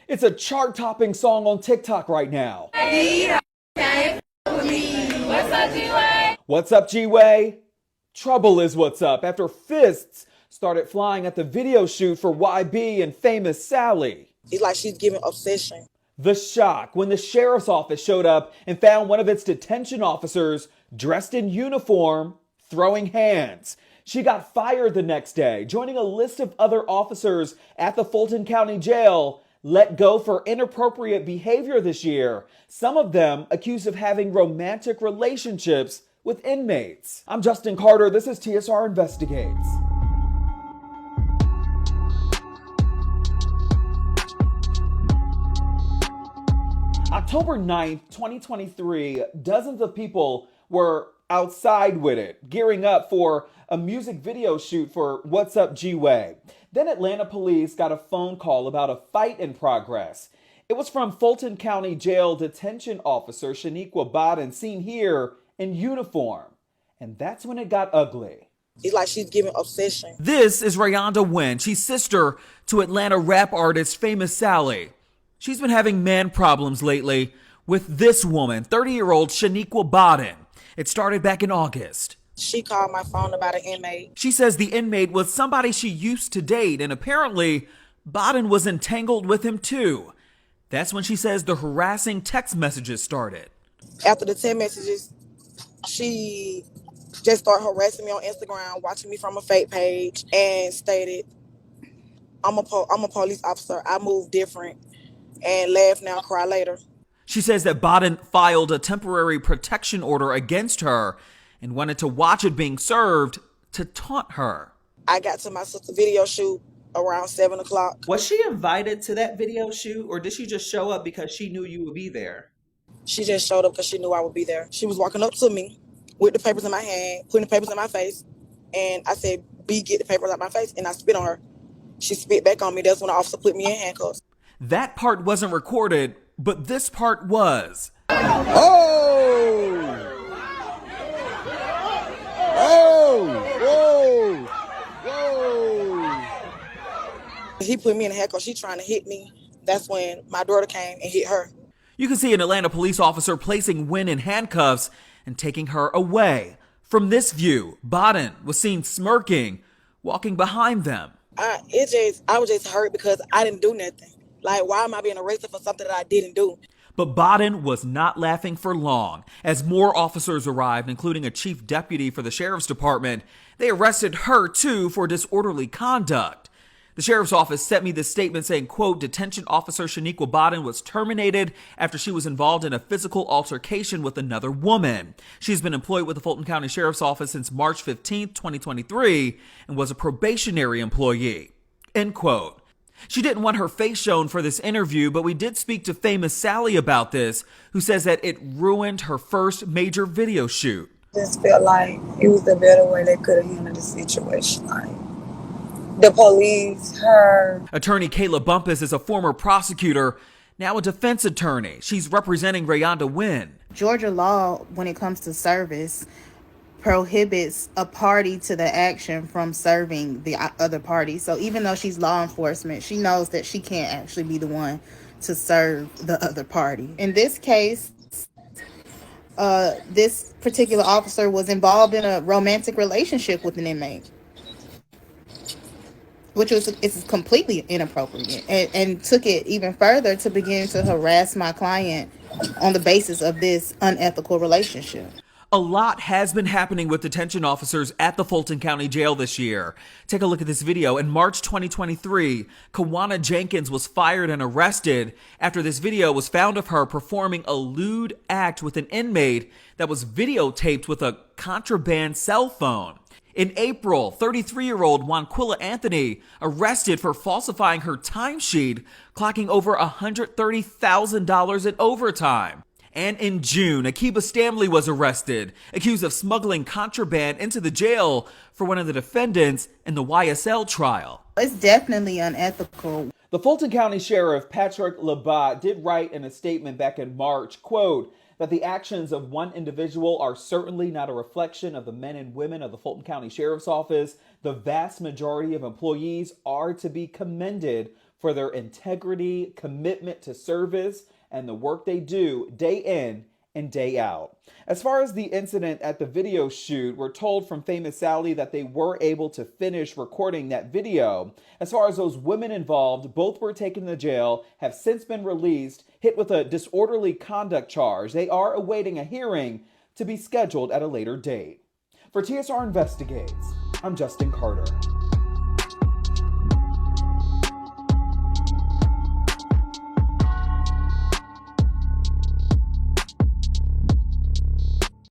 It's a chart-topping song on TikTok right now. What's up, Gway? What's up, Gway? Trouble is what's up after fists started flying at the video shoot for YB and Famous Sally. It's like she's giving obsession. The shock when the sheriff's office showed up and found one of its detention officers dressed in uniform throwing hands. She got fired the next day, joining a list of other officers at the Fulton County Jail let go for inappropriate behavior this year, some of them accused of having romantic relationships with inmates. I'm Justin Carter. This is TSR Investigates. October 9th, 2023, dozens of people were outside with it, gearing up for a music video shoot for What's Up, Gway. Then Atlanta police got a phone call about a fight in progress. It was from Fulton County Jail detention officer Shaniqua Bodden, seen here in uniform. And that's when it got ugly. It's like she's giving obsession. This is Wynn. She's sister to Atlanta rap artist Famous Sally. She's been having man problems lately with this woman, 30-year-old Shaniqua Bodden. It started back in August. She called my phone about an inmate. She says the inmate was somebody she used to date, and apparently Bodden was entangled with him too. That's when she says the harassing text messages started. After the 10 messages, she just started harassing me on Instagram, watching me from a fake page, and stated, I'm a police officer. I move different, and laugh now, cry later. She says that Bodden filed a temporary protection order against her and wanted to watch it being served to taunt her. I got to my sister's video shoot around 7 o'clock. Was she invited to that video shoot, or did she just show up because she knew you would be there? She just showed up because she knew I would be there. She was walking up to me with the papers in my hand, putting the papers in my face, and I said, B, get the papers out my face, and I spit on her. She spit back on me. That's when the officer put me in handcuffs. That part wasn't recorded, but this part was. He put me in a handcuffs. She trying to hit me. That's when my daughter came and hit her. You can see an Atlanta police officer placing Wynn in handcuffs and taking her away. From this view, Bodden was seen smirking, walking behind them. I was just hurt because I didn't do nothing. Like, why am I being arrested for something that I didn't do? But Bodden was not laughing for long. As more officers arrived, including a chief deputy for the sheriff's department, they arrested her too for disorderly conduct. The sheriff's office sent me this statement saying, quote, detention officer Shaniqua Bodden was terminated after she was involved in a physical altercation with another woman. She's been employed with the Fulton County Sheriff's Office since March 15, 2023, and was a probationary employee, end quote. She didn't want her face shown for this interview, but we did speak to Famous Sally about this, who says that it ruined her first major video shoot. Just felt like it was the better way they could have handled the situation. Like, the police, her. Attorney Kayla Bumpus is a former prosecutor, now a defense attorney. She's representing Wynn. Georgia law, when it comes to service, prohibits a party to the action from serving the other party. So even though she's law enforcement, she knows that she can't actually be the one to serve the other party. In this case, this particular officer was involved in a romantic relationship with an inmate, which is completely inappropriate, and took it even further to begin to harass my client on the basis of this unethical relationship. A lot has been happening with detention officers at the Fulton County Jail this year. Take a look at this video. In March 2023, Kawana Jenkins was fired and arrested after this video was found of her performing a lewd act with an inmate that was videotaped with a contraband cell phone. In April, 33-year-old Wanquilla Anthony arrested for falsifying her timesheet, clocking over $130,000 in overtime. And in June, Akiba Stanley was arrested, accused of smuggling contraband into the jail for one of the defendants in the YSL trial. It's definitely unethical. The Fulton County Sheriff Patrick Labat did write in a statement back in March, quote, that the actions of one individual are certainly not a reflection of the men and women of the Fulton County Sheriff's Office. The vast majority of employees are to be commended for their integrity, commitment to service, and the work they do day in and day out. As far as the incident at the video shoot, we're told from Famous Sally that they were able to finish recording that video. As far as those women involved, both were taken to jail, have since been released, hit with a disorderly conduct charge. They are awaiting a hearing to be scheduled at a later date. For TSR Investigates, I'm Justin Carter.